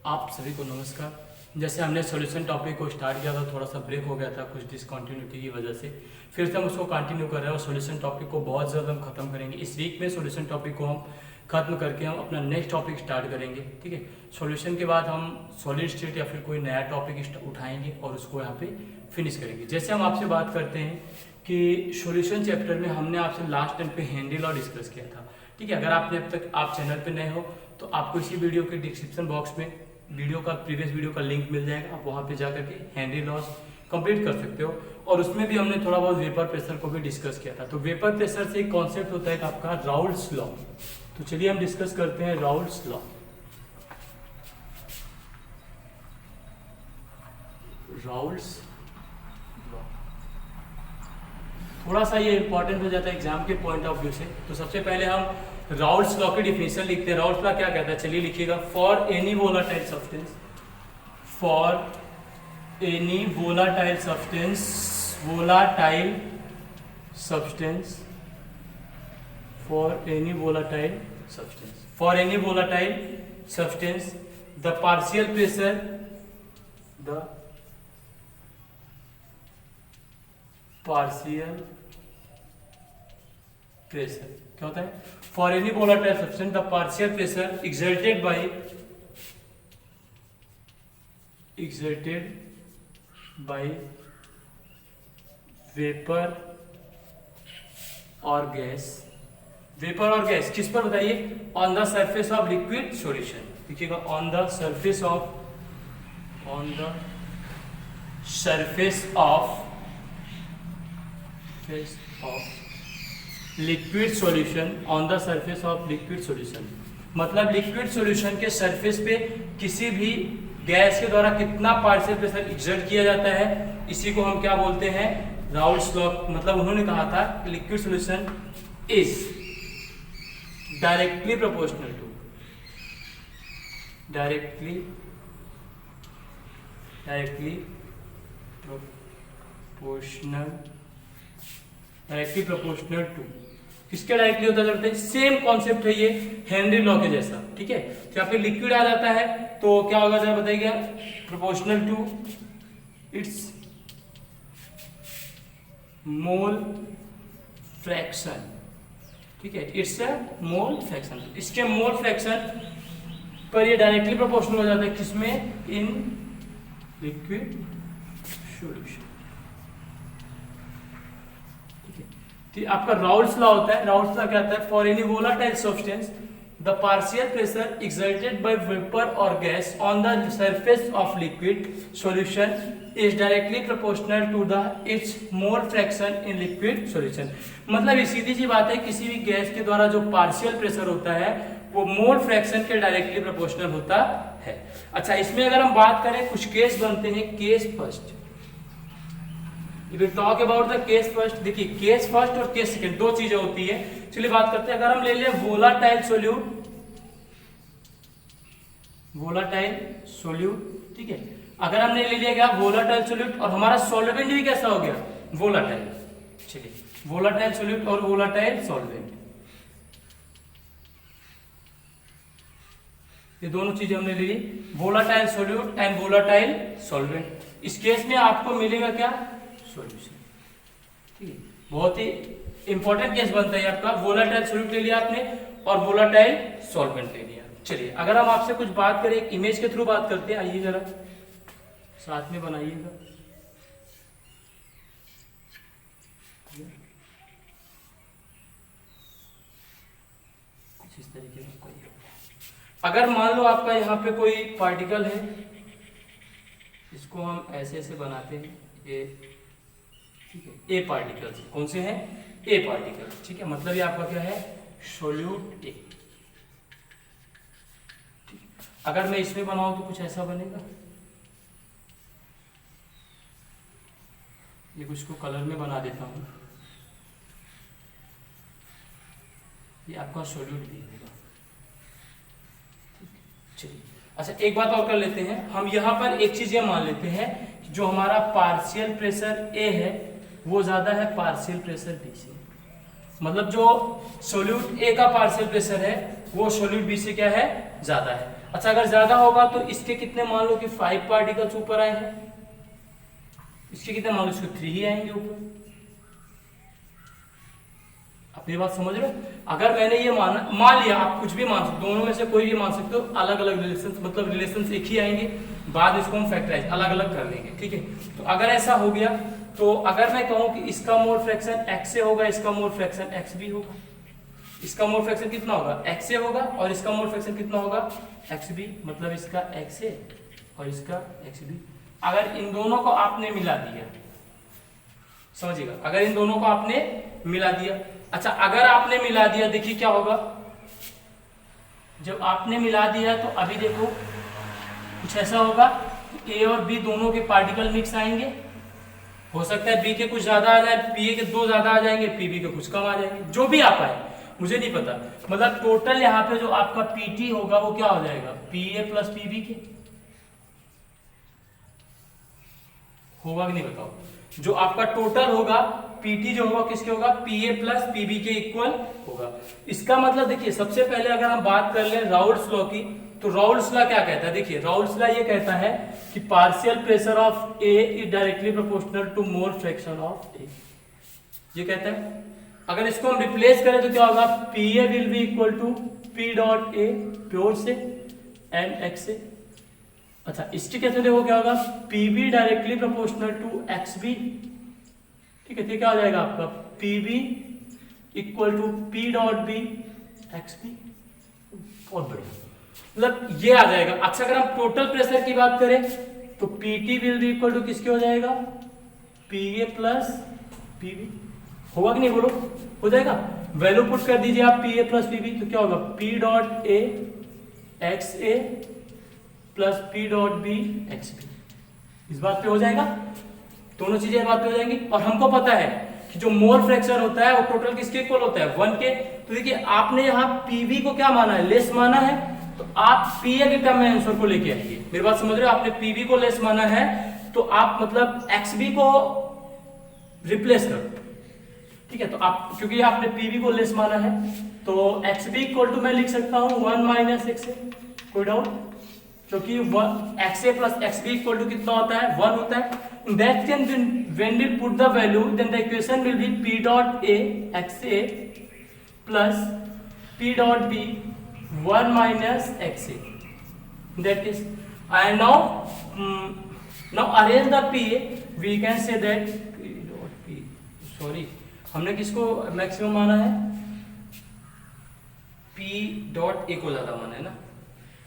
आप सभी को नमस्कार। जैसे हमने सॉल्यूशन टॉपिक को स्टार्ट किया था, थोड़ा सा ब्रेक हो गया था कुछ डिसकंटिन्यूटी की वजह से, फिर से हम उसको कंटिन्यू कर रहे हैं और सॉल्यूशन टॉपिक को बहुत जल्द हम खत्म करेंगे। इस वीक में सॉल्यूशन टॉपिक को हम खत्म करके हम अपना नेक्स्ट टॉपिक स्टार्ट करेंगे। ठीक है, सॉल्यूशन के बाद हम सॉलिड स्टेट या फिर कोई नया टॉपिक उठाएंगे और उसको यहाँ पे फिनिश करेंगे। जैसे हम आपसे बात करते हैं कि सॉल्यूशन चैप्टर में हमने आपसे लास्ट टाइम पे हेनरी लॉ डिस्कस किया था। ठीक है, अगर आपने अब तक आप चैनल पे नए हो तो आपको इसी वीडियो के डिस्क्रिप्शन बॉक्स में वीडियो का प्रीवियस वीडियो का लिंक मिल जाएगा, आप वहाँ पे जा करके हेनरी लॉस कंप्लीट कर सकते हो। और उसमें भी हमने थोड़ा बहुत वेपर प्रेशर को भी डिस्कस किया था। तो वेपर प्रेशर से एक कॉन्सेप्ट होता है कि आपका राउल्ट्स लॉ। तो चलिए हम डिस्कस करते हैं राउल्ट्स लॉ। राउल्ट्स लॉ थोड़ा सा ये इंपॉर्टेंट हो जाता है एग्जाम के पॉइंट ऑफ व्यू से। तो सबसे पहले हम राउल्ट्स लॉ की डिफिनेशन लिखते हैं। राउल्ट्स लॉ क्या कहता है, चलिए लिखिएगा। For any volatile substance, for any volatile substance, volatile substance, for any volatile substance, for any volatile substance, the partial pressure, the partial pressure क्या होता है, for any volatile substance the partial pressure exerted by vapour और gas, vapour और gas किस पर बताइए, on the surface of liquid solution. देखिएगा, on the surface of, on the surface of liquid solution, on the surface of liquid solution मतलब liquid solution के surface पे किसी भी गैस के द्वारा कितना पार्शियल प्रेशर एक्सर्ट किया जाता है, इसी को हम क्या बोलते हैं, राउल्ट्स लॉ। मतलब उन्होंने कहा था कि liquid solution is directly proportional to, directly proportional to, किसके डायरेक्टली होता है, सेम कॉन्सेप्ट है ये हेनरी लॉ के जैसा। ठीक है, तो यहाँ पे लिक्विड आ जाता है तो क्या होगा जरा बताइए, proportional to its mole fraction. ठीक है, इट्स अ मोल फ्रैक्शन, इसके मोल फ्रैक्शन पर ये डायरेक्टली प्रोपोर्शनल हो जाता है, किसमें, इन लिक्विड सॉल्यूशन। ठीक, आपका राउल्ट्स लॉ होता है। राउल्ट्स लॉ क्या होता है, for any volatile substance the partial pressure exerted by vapour और gas on the surface of liquid solution is directly proportional to the its mole fraction in liquid solution. मतलब ये सीधी सी बात है, किसी भी गैस के द्वारा जो पार्शियल प्रेशर होता है वो मोल फ्रैक्शन के डायरेक्टली प्रोपोर्शनल होता है। अच्छा, इसमें अगर हम बात करें, कुछ केस बनते हैं। Case first, If we talk about the case first, देखिए केस फर्स्ट और केस सेकंड दो चीजें होती है। चलिए बात करते हैं, अगर हम ले लें वोलाटाइल सोल्यूट, वोलाटाइल सोल्यूट, ठीक है, अगर हमने ले लिया गया वोलाटाइल सोल्यूट और हमारा सॉल्वेंट भी कैसा हो गया, वोलाटाइल। चलिए, वोलाटाइल सोल्यूट और वोलाटाइल सॉल्वेंट, ये दोनों चीजें हमने ले ली, volatile solute and volatile solvent. इस केस में आपको मिलेगा क्या, सॉल्यूशन। ठीक है, बहुत ही इंपॉर्टेंट केस बनता है आपका, वोलाटाइल सॉल्यूट ले लिया आपने और वोलाटाइल सॉल्वेंट ले लिया। चलिए, अगर हम आपसे कुछ बात करें, एक इमेज के थ्रू बात करते हैं, आइए जरा साथ में बनाइएगा। कुछ इस तरीके से कोई, अगर मान लो आपका यहाँ पे कोई पार्टिकल है, इसको हम ऐसे ऐसे बनाते हैं, ये ठीक है, ए पार्टिकल्स कौन से हैं, ए पार्टिकल्स। ठीक है, मतलब ये आपका क्या है, सोल्यूट ए। अगर मैं इसमें बनाऊं तो कुछ ऐसा बनेगा, ये कुछ को कलर में बना देता हूं, ये आपका सोल्यूट बी होगा। चलिए, अच्छा एक बात और कर लेते हैं, हम यहाँ पर एक चीज ये मान लेते हैं, जो हमारा पार्शियल प्रेशर ए है वो ज्यादा है पार्शियल प्रेशर बी से। मतलब जो सोल्यूट ए का पार्शियल प्रेशर है वो सॉल्यूट बी से क्या है, ज्यादा है। अच्छा अगर ज्यादा होगा तो इसके कितने, मान लो कि 5 पार्टिकल्स ऊपर आए हैं, इसके कितने मान लो, इसको 3 ही आएंगे ऊपर। अपनी बात समझ रहे हो? अगर मैंने ये मान लिया, आप कुछ भी मान सकते हो, दोनों में से कोई भी मान सकते हो, अलग अलग रिलेशन, मतलब रिलेशन एक ही आएंगे, बाद इसको हम फैक्टराइज अलग अलग कर लेंगे, ठीक है। तो अगर ऐसा हो गया, तो अगर मैं कहूं कि इसका मोल फ्रैक्शन x से होगा, इसका मोल फ्रैक्शन x भी होगा, इसका मोल फ्रैक्शन कितना होगा, x से होगा, और इसका मोल फ्रैक्शन कितना होगा, x भी, मतलब इसका x है और इसका x भी। अगर इन दोनों को आपने मिला दिया, समझिएगा, अगर इन दोनों को आपने मिला दिया, अच्छा अगर आपने मिला दिया, देखिए क्या होगा, जब आपने मिला दिया तो अभी देखो कुछ ऐसा होगा, ए और बी दोनों के पार्टिकल मिक्स आएंगे, हो सकता है बी के कुछ ज्यादा आ जाए, पी के 2 ज्यादा आ जाएंगे, पीबी के कुछ कम आ जाएंगे, जो भी आ पाए, मुझे नहीं पता। मतलब टोटल यहाँ पे जो आपका पीटी होगा वो क्या हो जाएगा, पीए प्लस पीबी के, होगा कि नहीं बताओ। जो आपका टोटल होगा पीटी जो होगा किसके होगा, पीए प्लस पीबी के इक्वल होगा। इसका मतलब देखिए, सबसे पहले अगर हम बात कर लें राउल्ट्स लॉ की, तो राउल्ट्स लॉ क्या कहता है, देखिए राउल्ट्स लॉ ये कहता है कि partial pressure of A is directly proportional to mole fraction of A, ये कहता है। अगर इसको हम रिप्लेस करें तो क्या होगा, P A will be equal to P dot A pure से एंड एक्स से। अच्छा इसके कैसे देखो क्या होगा, P B directly proportional to X B, ठीक है, तो क्या हो जाएगा आपका P B equal to P dot B X B. बहुत बढ़िया, मतलब ये आ जाएगा। अच्छा अगर हम टोटल प्रेशर की बात करें तो PT will be equal to किसके हो जाएगा, पीए प्लस पीबी, होगा कि नहीं बोलो, हो जाएगा। वैल्यू पुट कर दीजिए आप पीए प्लस पीबी, तो क्या होगा P dot A X A plus P dot B X B, इस बात पे हो जाएगा, दोनों चीजें इस बात पे हो जाएंगी। और हमको पता है कि जो मोल फ्रैक्शन होता है वो टोटल किसके इक्वल होता है, 1 के। तो देखिए आपने यहाँ पीवी को क्या माना है, लेस माना है, तो आप पीए के टर्म में आंसर को लेके आएंगे। मेरी बात समझ रहे हो, आपने पीवी को लेस माना है तो आप मतलब एक्सबी को रिप्लेस करो, ठीक है। तो आप क्योंकि आपने पीवी को लेस माना है तो एक्सबी इक्वल टू मैं लिख सकता हूँ 1 माइनस एक्स ए, कोई डाउट, क्योंकि X A plus X B equal to कितना होता है, 1 होता है। In that case, when we put the value, then the equation will be p dot a x a plus p dot b 1 minus x a. That is, and now arrange the p. We can say that p dot p. Sorry, हमने किसको maximum माना है, p dot a को ज्यादा माना है ना,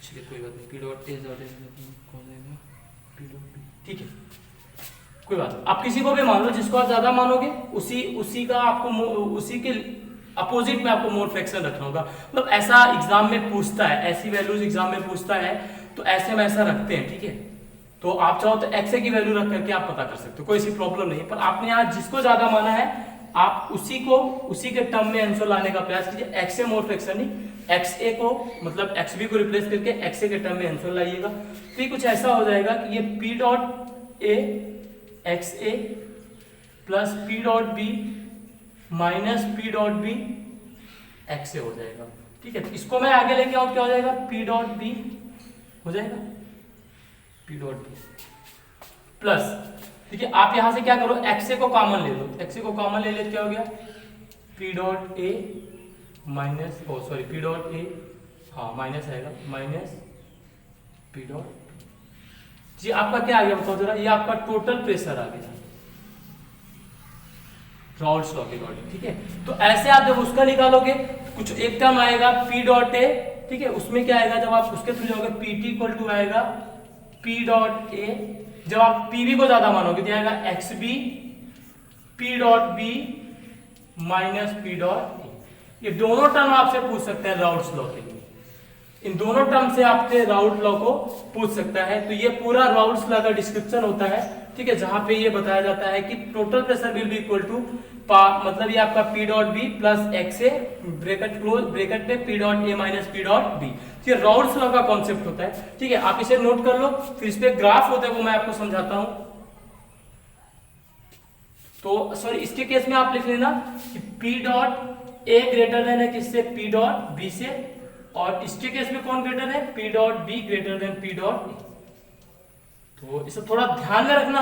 चलिए कोई बात नहीं, p dot a ज्यादा कौन जाएगा, p dot b, ठीक है, कोई बात। आप किसी को भी मान लो, जिसको आप ज्यादा मानोगे उसी का आपको उसी के अपोजिट में आपको मोल फ्रैक्शन रखना होगा। मतलब ऐसा एग्जाम में पूछता है, ऐसी वैल्यूज एग्जाम में पूछता है, तो ऐसे में ऐसा रखते हैं, ठीक है। तो आप चाहो तो एक्स की वैल्यू रख करके आप पता कर सकते हो, कोई ऐसी प्रॉब्लम नहीं। पर आपने यहाँ जिसको ज्यादा माना है आप उसी के टर्म में आंसर लाने का प्रयास कीजिए। एक्स ए मोल फ्रैक्शन नहीं, एक्स ए को मतलब एक्स बी को रिप्लेस करके एक्स ए के टर्म में आंसर लाइएगा। तो ये कुछ ऐसा हो जाएगा कि ये P dot A X A plus P dot B minus P dot B X A हो जाएगा, ठीक है। तो इसको मैं आगे लेके आऊं, क्या हो जाएगा, पी डॉट बी हो जाएगा, पी डॉट बी प्लस, ठीक है। आप यहां से क्या करो, एक्स ए को कॉमन ले लो, एक्स ए को कॉमन ले लेते क्या हो गया, P dot A minus P dot ए, हाँ माइनस आएगा, माइनस पी डॉट जी। आपका क्या आ गया बताओ जरा, ये आपका टोटल प्रेशर आ गया राउल्ट्स लॉ के अकॉर्डिंग, ठीक है। तो ऐसे आप जब उसका निकालोगे कुछ एक टर्म आएगा पी डॉट ए, ठीक है, उसमें क्या आएगा, जब आप उसके थ्रू जाओगे पीटी इक्वल टू आएगा पी डॉट ए, जब आप पीवी को ज्यादा मानोगे तो आएगा X B P dot B minus P dot A. ये दोनों टर्म आपसे पूछ सकते हैं राउल्ट्स लॉ के, इन दोनों टर्म से आपसे राउल्ट लॉ को पूछ सकता है। तो ये पूरा राउल्ट्स लॉ का डिस्क्रिप्शन होता है, ठीक है, जहां पे ये बताया जाता है कि total pressure will be equal to मतलब ये आपका P dot B plus X A bracket close bracket में P dot A minus P dot B. ये राउल्ट्स लॉ का कॉन्सेप्ट होता है, ठीक है। आप इसे नोट कर लो, फिर इस पे ग्राफ होता है वो मैं आपको समझाता हूं। तो सॉरी, इसके केस में आप लिख लेना कि P dot A greater then है किससे, पी डॉट बी से, और इसके केस में कौन ग्रेटर है, P dot B greater than P dot A. तो इसे थोड़ा ध्यान में रखना,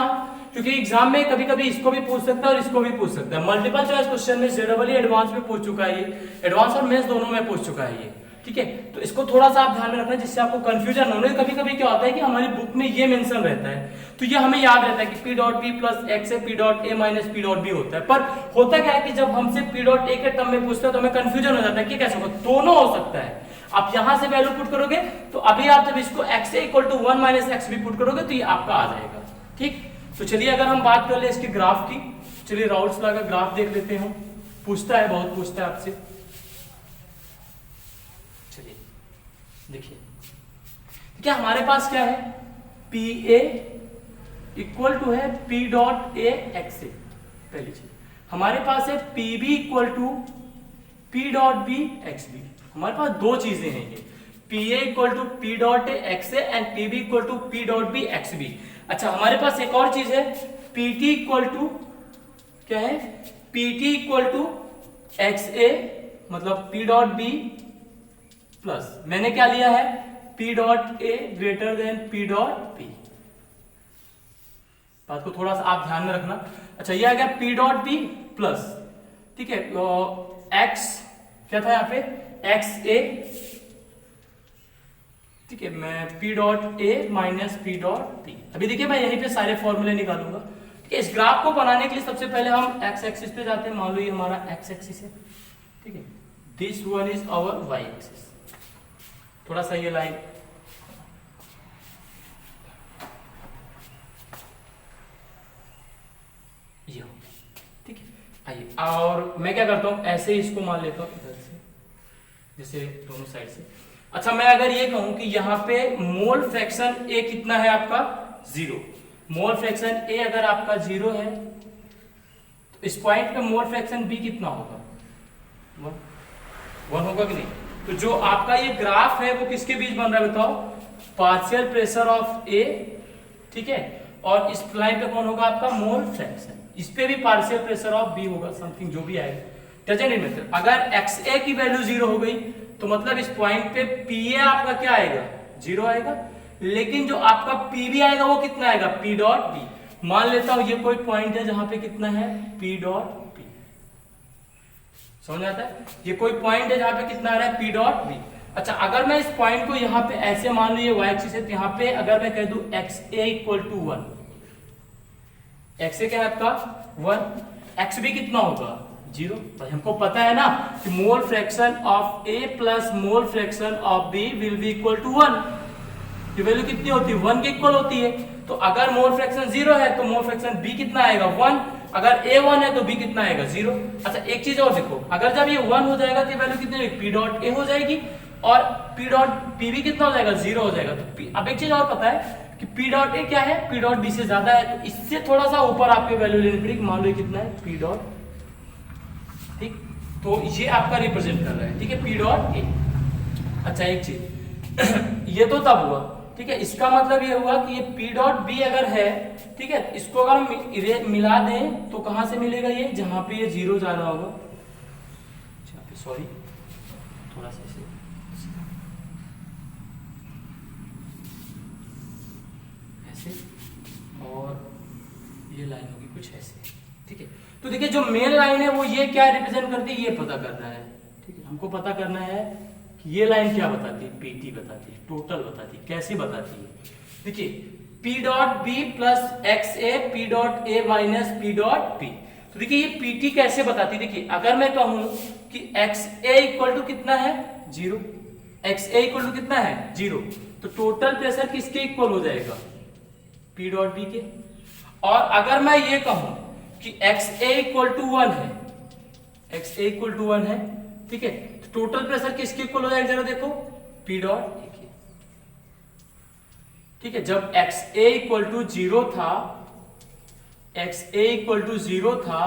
क्योंकि एग्जाम में कभी कभी इसको भी पूछ सकता है और इसको भी पूछ सकता है। मल्टीपल चॉइस क्वेश्चन में जेडबल एडवांस में पूछ चुका है ये, एडवांस और मेंस दोनों में पूछ चुका है ये, ठीक है। तो इसको थोड़ा सा आप ध्यान में रखना जिससे आपको कंफ्यूजन हो। कभी कभी क्या होता है कि हमारी बुक में ये मेंशन रहता है तो ये हमें याद रहता है कि P dot B plus X है, P dot A minus P dot B होता है, पर होता क्या है कि जब हमसे पी डॉट ए के टर्म में पूछते हैं तो हमें कंफ्यूजन हो जाता है कि कैसे होगा, दोनों हो सकता है। आप यहां से वैल्यू पुट करोगे तो अभी आप जब इसको x equal to 1 minus X भी पुट करोगे तो ये आपका आ जाएगा, ठीक। तो चलिए अगर हम बात कर ले इसके ग्राफ की, चलिए राउल्ट्स लॉ का ग्राफ देख लेते हैं। पूछता है, बहुत पूछता है आपसे। चलिए देखिए, क्या हमारे पास क्या है, पी ए इक्वल टू है P dot A X A, पहली चीज। हमारे पास है P B equal to P dot B X B. हमारे पास दो चीजें हैं ये, P A equal to P dot A X A and P B equal to P dot B X B. अच्छा, हमारे पास एक और चीज है, पी टी इक्वल टू क्या है, P T equal to X A मतलब पी डॉट बी प्लस मैंने क्या लिया है, P dot A greater than P dot B. बात को थोड़ा सा आप ध्यान में रखना। अच्छा, ये आ गया पी डॉट बी प्लस, ठीक है, एक्स क्या था यहाँ पे, एक्स ए, ठीक है, मैं P dot A minus P dot B. अभी देखिए मैं यहीं पे सारे फॉर्मूले निकालूंगा, ठीक है। इस ग्राफ को बनाने के लिए सबसे पहले हम एक्स एक्सिस पे जाते हैं। मान लो ये हमारा एक्स एक्सिस है, ठीक है, this one is our Y axis. थोड़ा सा ये लाइन ये हो, ठीक है। आइए, और मैं क्या करता हूं, ऐसे इसको मान लेता हूं इधर से, जैसे दोनों साइड से। अच्छा, मैं अगर ये कहूं कि यहाँ पे मोल फ्रैक्शन ए कितना है आपका, 0। मोल फ्रैक्शन ए अगर आपका 0 है तो इस पॉइंट पे मोल फ्रैक्शन बी कितना होगा, 1 होगा कि नहीं। तो जो आपका ये ग्राफ है वो किसके बीच बन रहा है बताओ, पार्शियल प्रेशर ऑफ ए, ठीक है, और इस लाइन पे कौन होगा आपका मोल फ्रैक्शन, इस पे भी पार्शियल प्रेशर ऑफ बी होगा, समथिंग जो भी आएगा। अगर एक्स ए की वैल्यू 0 हो गई तो मतलब इस पॉइंट पे पी ए आपका क्या आएगा, 0 आएगा, लेकिन जो आपका पी बी आएगा वो कितना आएगा, पी डॉट बी। मान लेता हूं ये कोई पॉइंट है जहां पे कितना है, पी डॉट बी, समझ आता है, ये कोई पॉइंट है जहां पे कितना आ रहा है, पी डॉट बी। अच्छा, अगर मैं इस पॉइंट को यहाँ पे ऐसे मान लो ये वाई एक्सिस है, तो यहाँ पे अगर मैं कह दूं X A equal to 1, X A क्या है आपका 1, एक्स बी कितना होगा 0। भाई हमको पता है ना कि mole fraction of A plus mole fraction of B will be equal to 1। ये वैल्यू कितनी होती है, 1 के इक्वल होती है। तो अगर मोल फ्रैक्शन 0 है तो मोल फ्रैक्शन बी कितना आएगा, 1। अगर ए 1 है तो बी कितना आएगा, 0। अच्छा, एक चीज और देखो, अगर जब ये 1 हो जाएगा तो ये वैल्यू कितनी होगी, पी डॉट ए हो जाएगी, और पी डॉट पी बी कितना हो जाएगा, 0 हो जाएगा। तो अब एक चीज और पता है कि पी डॉट ए क्या है, पी डॉट बी से ज्यादा है, तो इससे थोड़ा सा ऊपर आपके वैल्यू लेनी पड़ेगी। मान लो कितना है, पी डॉट, ठीक, तो ये आपका रिप्रेजेंट कर रहा है, ठीक है, पी डॉट ए। अच्छा, एक चीज ये तो तब हुआ, ठीक है, इसका मतलब ये हुआ कि ये पी डॉट बी अगर है, ठीक है, इसको अगर हम मिला दें तो कहां से मिलेगा ये, जहां पे ये 0 जा रहा होगा, सॉरी थोड़ा सा ऐसे, और ये लाइन होगी कुछ ऐसे, ठीक है। तो देखिए जो मेन लाइन है वो ये क्या रिप्रेजेंट करती है, ये पता करना है, ठीक है। हमको पता करना है कि ये लाइन क्या बताती है, पीटी बताती है, टोटल बताती है, कैसे बताती है। देखिए P dot B plus X A P dot A minus P dot B. तो देखिए ये पीटी कैसे बताती है, देखिए अगर मैं कहूं कि एक्स ए इक्वल टू कितना है, 0, एक्स ए इक्वल टू कितना है, 0, तो टोटल प्रेशर किसके इक्वल हो जाएगा, पी डॉट बी के। और अगर मैं ये कहूं कि एक्स ए इक्वल टू 1 है, एक्स ए इक्वल टू 1 है, ठीक है, तो टोटल प्रेशर किसके इक्वल हो जाएगा, जरा देखो, पी डॉट ए के, ठीक है। जब एक्स ए इक्वल टू 0 था, एक्स ए इक्वल टू 0 था,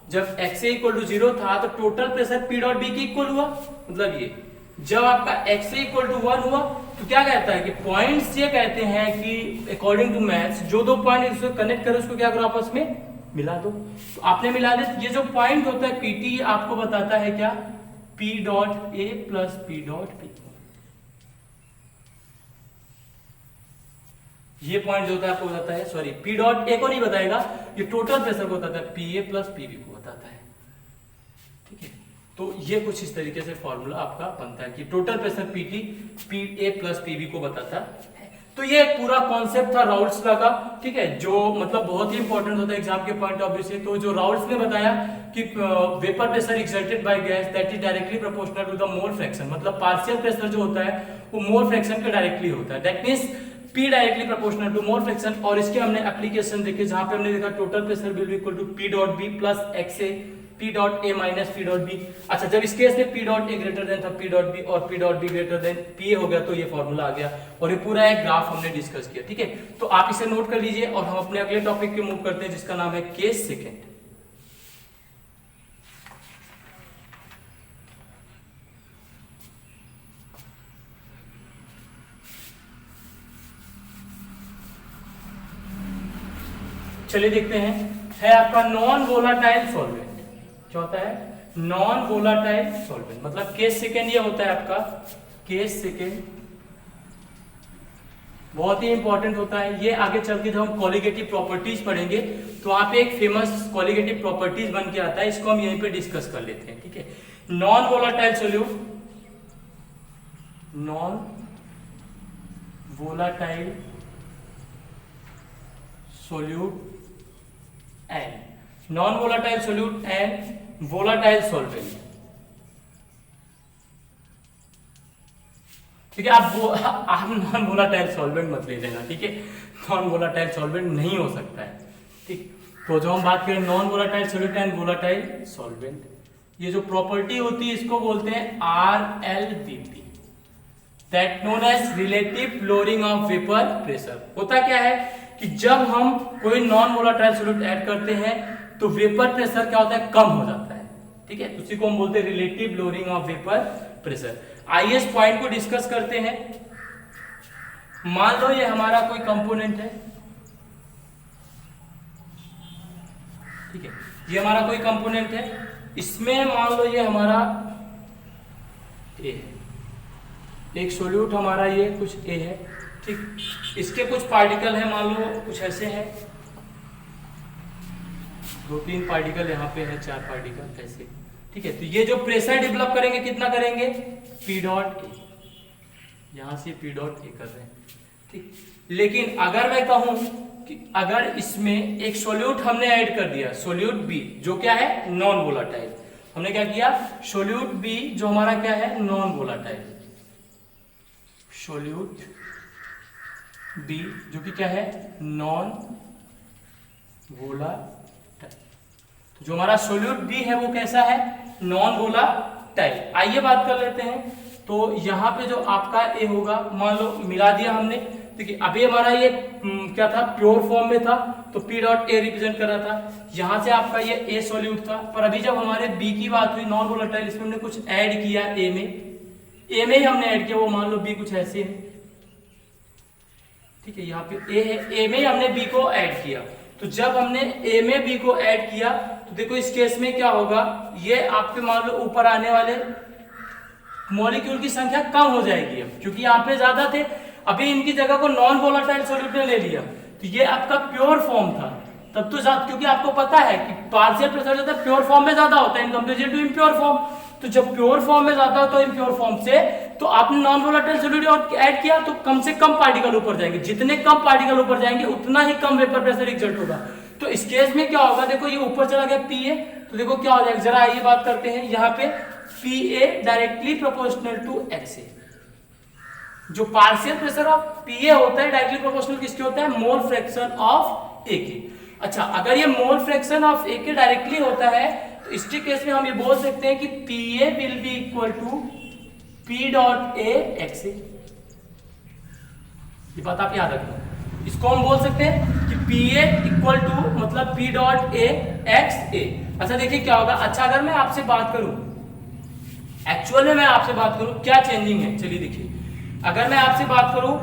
जब एक्स ए इक्वल टू 0 था तो total pressure P dot B के इक्वल हुआ। मतलब ये जब आपका एक्स ए इक्वल टू 1 हुआ तो क्या कहता है कि पॉइंट्स ये कहते हैं कि अकॉर्डिंग टू मैथ्स जो दो पॉइंट इसको कनेक्ट करो उसको क्या करो, आपस में मिला दो। तो आपने मिला दे, ये जो पॉइंट होता है पीटी आपको बताता है क्या, P dot A plus P dot B. ये पॉइंट जो होता है आपको बताता है, सॉरी पी डॉट ए को नहीं बताएगा, ये टोटल प्रेशर को बताता है, पी ए प्लस पीबी को बताता है। ठीक है, तो ये कुछ इस तरीके से फॉर्मूला आपका बनता है कि total pressure PT P A plus PB को बताता है। तो ये पूरा कॉन्सेप्ट था राउल्ट्स लॉ का। ठीक है, जो मतलब बहुत ही इंपॉर्टेंट होता है एग्जाम के पॉइंट ऑफ व्यू से। तो जो राउल्ट्स ने बताया कि vapour pressure exerted by gas that is directly proportional to the mole fraction, मतलब पार्शियल प्रेशर जो होता है वो मोल फ्रैक्शन के डायरेक्टली होता है, that means P directly proportional to mole fraction. और इसके हमने एप्लीकेशन देखे जहां पे हमने देखा total pressure will be equal to P dot B plus XA P dot A minus P dot B। अच्छा, जब इस केस में P dot A greater than था P डॉट B और P dot B greater than PA हो गया तो ये फॉर्मूला आ गया और ये पूरा एक ग्राफ हमने डिस्कस किया। ठीक है, तो आप इसे नोट कर लीजिए और हम अपने अगले टॉपिक पे मूव करते हैं जिसका नाम है केस सेकेंड। चलिए देखते हैं, है आपका नॉन वोलाटाइल सॉल्वेंट। क्या होता है? नॉन वोलाटाइल सॉल्वेंट, मतलब केस सेकेंड ये होता है आपका, केस सेकेंड बहुत ही इंपॉर्टेंट होता है। ये आगे चल के जब हम कॉलिगेटिव प्रॉपर्टीज पढ़ेंगे तो वहां पे एक फेमस कॉलिगेटिव प्रॉपर्टीज बन के आता है, इसको हम यहीं पे डिस्कस कर लेते हैं। ठीक है, non volatile solute, non volatile solute and non volatile solute and volatile solvent. ठीक है, आप नॉन वोलाटाइल सॉल्वेंट मत ले लेना। ठीक है, नॉन वोलाटाइल सॉल्वेंट नहीं हो सकता है। ठीक, तो जो हम बात करें non volatile solute and volatile solvent, ये जो प्रॉपर्टी होती है इसको बोलते हैं RLVP, that known as relative lowering of vapour pressure. होता क्या है कि जब हम कोई नॉन वोलाटाइल सॉल्यूट ऐड करते हैं तो वेपर प्रेशर क्या होता है? कम हो जाता है। ठीक है, उसी को हम बोलते हैं relative lowering of vapour pressure. आइए इस पॉइंट को डिस्कस करते हैं। मान लो ये हमारा कोई कंपोनेंट है। ठीक है, ये हमारा कोई कंपोनेंट है, इसमें मान लो ये हमारा ए है, एक सोल्यूट हमारा ये कुछ ए है। ठीक, इसके कुछ पार्टिकल है, मान लो कुछ ऐसे हैं, 2-3 पार्टिकल यहाँ पे है, 4 पार्टिकल ऐसे। ठीक है, तो ये जो प्रेशर डेवलप करेंगे कितना करेंगे? P डॉट ए, यहां से P डॉट ए कर रहे हैं। ठीक, लेकिन अगर मैं कहूं कि अगर इसमें एक सोल्यूट हमने ऐड कर दिया, सोल्यूट B जो क्या है? Non volatile. हमने क्या किया? सोल्यूट B जो हमारा क्या है? Non volatile. सोल्यूट B जो कि क्या है? Non volatile. तो जो हमारा सोल्यूट B है वो कैसा है? Non volatile. आइए बात कर लेते हैं। तो यहाँ पे जो आपका A होगा, मान लो मिला दिया हमने, देखिए अभी हमारा ये क्या था? प्योर फॉर्म में था, तो P डॉट A रिप्रेजेंट कर रहा था। यहाँ से आपका ये A सोल्यूट था, पर अभी जब हमारे B की बात हुई नॉन वोलाटाइल, इसमें हमने कुछ ऐड किया A में ही हमने ऐड किया, वो मान लो B कुछ ऐसे है। ठीक है, यहाँ पे A है, A में हमने B को ऐड किया। तो जब हमने A में B को ऐड किया तो देखो इस केस में क्या होगा? ये आपके मान लो ऊपर आने वाले मॉलिक्यूल की संख्या कम हो जाएगी अब, क्योंकि यहाँ पे ज्यादा थे, अभी इनकी जगह को नॉन वोलाटाइल सॉल्यूट ने ले लिया। तो ये आपका प्योर फॉर्म था तब तो ज्यादा, क्योंकि आपको पता है कि पार्शियल प्रेशर जो है प्योर फॉर्म में ज्यादा होता है in comparison to impure form. तो जब प्योर फॉर्म में ज्यादा होता है इम्प्योर फॉर्म से, तो आपने नॉन वोलाटाइल सॉल्यूट ऐड किया तो कम से कम पार्टिकल ऊपर जाएंगे, जितने कम पार्टिकल ऊपर जाएंगे उतना ही कम वेपर प्रेशर एक्सर्ट होगा। तो इस केस में क्या होगा? देखो ये ऊपर चला गया PA, तो देखो क्या हो जाएगा, जरा ये बात करते हैं। यहाँ पे PA directly proportional to XA, जो पार्शियल प्रेशर ऑफ PA होता है डायरेक्टली प्रोपोर्शनल किसके होता है? मोल फ्रैक्शन ऑफ A के। अच्छा, अगर ये मोल फ्रैक्शन ऑफ A के डायरेक्टली होता है तो इसके केस में हम ये बोल सकते हैं कि PA will be equal to P dot A XA। ये बात आप याद रखना, इसको हम बोल सकते हैं कि PA इक्वल टू मतलब P डॉट A XA। अच्छा देखिए क्या होगा। अच्छा, अगर मैं आपसे बात करूं, एक्चुअल में मैं आपसे बात करूं क्या चेंजिंग है, चलिए देखिए, अगर मैं आपसे बात करूं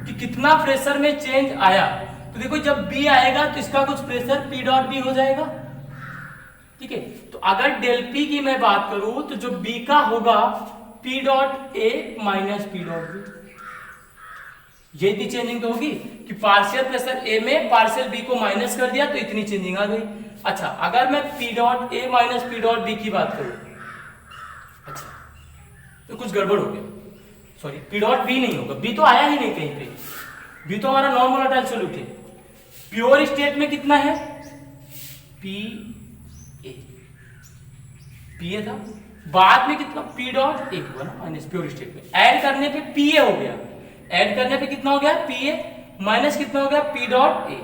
कि कितना प्रेशर में चेंज आया, तो देखो जब B आएगा तो इसका कुछ प्रेशर P डॉट B हो जाएगा। ठीक है, तो अगर डेल P की मैं बात करूं तो जो B का होगा P dot A minus P dot B। ये इतनी चेंजिंग तो होगी कि पार्शियल प्रेशर ए में पार्शियल बी को माइनस कर दिया तो इतनी चेंजिंग आ गई। अच्छा, अगर मैं P dot A minus P dot B की बात करूं, अच्छा तो कुछ गड़बड़ हो गया, सॉरी पी डॉट बी नहीं होगा, बी तो आया ही नहीं कहीं पे, बी तो हमारा नॉन वोलेटाइल सॉल्यूट है। प्योर स्टेट में कितना है, पी ए था, बाद में कितना पी डॉट ए हुआ ना माइनस प्योर स्टेट में, ऐड करने पे पी ए हो गया, ऐड करने पे कितना हो गया पी ए माइनस कितना हो गया पी डॉट ए।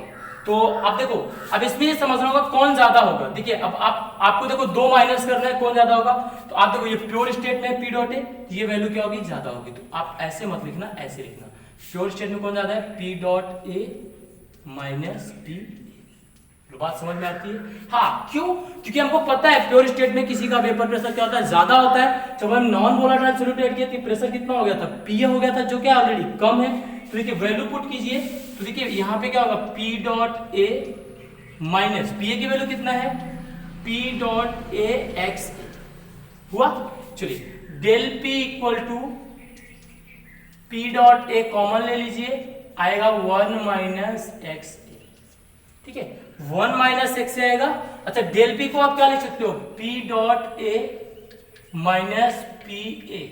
तो अब देखो, अब इसमें ये समझना होगा कौन ज्यादा होगा। देखिए अब आपको देखो दो माइनस करना है, कौन ज्यादा होगा, तो आप देखो ये प्योर स्टेट में पी डॉट ए, ये वैल्यू क्या होगी ज्यादा होगी। तो आप ऐसे मत लिखना, ऐसे लिखना, प्योर स्टेट में कौन ज्यादा है P dot A minus P. बात समझ में आती है? हाँ, क्यों? क्योंकि हमको पता है प्योर स्टेट में किसी का वेपर प्रेशर क्या होता है, ज्यादा होता है। जब हम नॉन वोलेटाइल सॉल्यूट ऐड किया तो प्रेशर कितना हो गया था, पी हो गया था, जो क्या ऑलरेडी कम है। तो देखिए वैल्यू पुट कीजिए, तो देखिए यहाँ पे क्या होगा P dot A minus P ए की वैल्यू कितना है पी डॉट ए एक्स हुआ। चलिए del P equal to P dot A common ले लीजिए, आएगा 1 माइनस एक्स ए, ठीक है 1 माइनस एक्स से आएगा। अच्छा डेल पी को आप क्या लिख सकते हो, P dot A minus P A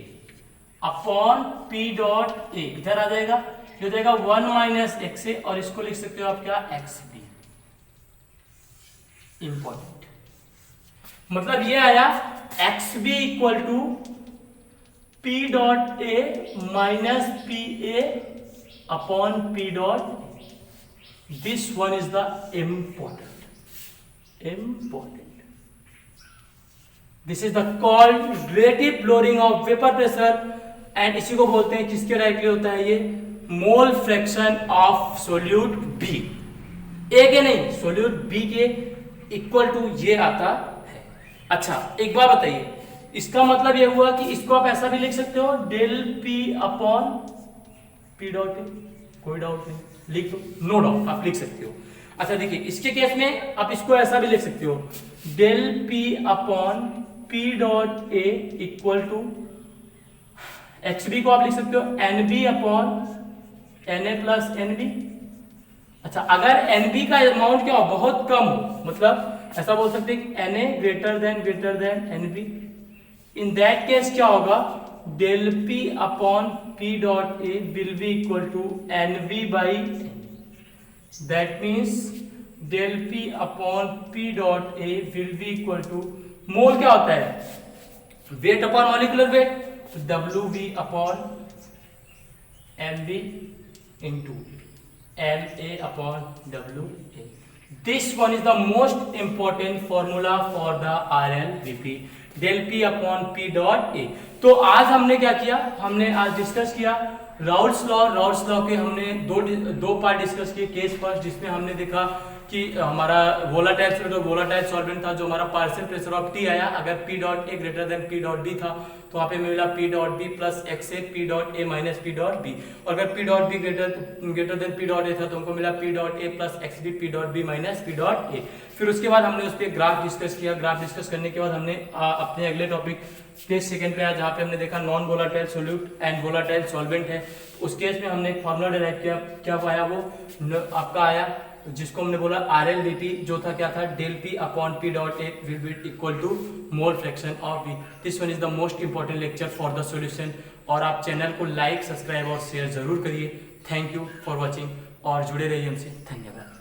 upon P dot ए, इधर आ जाएगा, ये हो जाएगा 1 माइनस एक्स ए, और इसको लिख सकते हो आप क्या एक्स बी। इंपॉर्टेंट, मतलब ये आया X B equal to P dot A minus P A upon P dot. This one is the important. This is the called relative lowering of vapor pressure, and इसी को बोलते हैं, किसके directly होता है ये, mole fraction of solute B. A के नहीं, सोल्यूट बी के इक्वल टू ये आता है। अच्छा एक बार बताइए, इसका मतलब ये हुआ कि इसको आप ऐसा भी लिख सकते हो del P upon P dot A, कोई डाउट नहीं, लिख दो, नो डाउट आप लिख सकते हो। अच्छा देखिए इसके केस में आप इसको ऐसा भी लिख सकते हो del P upon P dot A equal to X B को आप लिख सकते हो N B upon N A plus N B. अच्छा अगर एन बी का अमाउंट क्या हो, बहुत कम हो, मतलब ऐसा बोल सकते हैं N A greater than N B, in that case क्या होगा del P upon P dot A will be equal to N B by N. That means del P upon P dot A will be equal to, mole क्या होता है weight upon molecular weight, तो W B upon M B into M A upon W A. This one is the most important formula for the are L B P, del P upon P dot A. तो आज हमने क्या किया, हमने आज discuss किया Raoult's law के हमने दो पार्ट डिस्कस किए। केस फर्स्ट जिसमें हमने देखा कि हमारा वोलाटाइल सॉल्वेंट था, जो हमारा पार्शियल प्रेशर ऑफ टी आया, अगर P dot A greater than P dot B था तो वहाँ पे मिला P dot B plus X A P dot A minus P dot B, और अगर P dot B greater than P dot A था तो हमको मिला P dot A plus X B P dot B minus P dot A. फिर उसके बाद हमने उस पर ग्राफ डिस्कस किया, ग्राफ डिस्कस करने के बाद हमने अपने अगले टॉपिक केस सेकंड पे आया, जहाँ पे हमने देखा non volatile solute and volatile solvent है। उस केस में हमने एक फॉर्मूला डिराइव किया, क्या पाया वो आपका आया, जिसको हमने बोला आर एल डी टी, जो था क्या था del P upon P dot A will be equal to mole fraction of B. This one is the most important lecture for the solution. और आप चैनल को लाइक सब्सक्राइब और share जरूर करिए। थैंक यू फॉर वॉचिंग और जुड़े रहिए हमसे। धन्यवाद।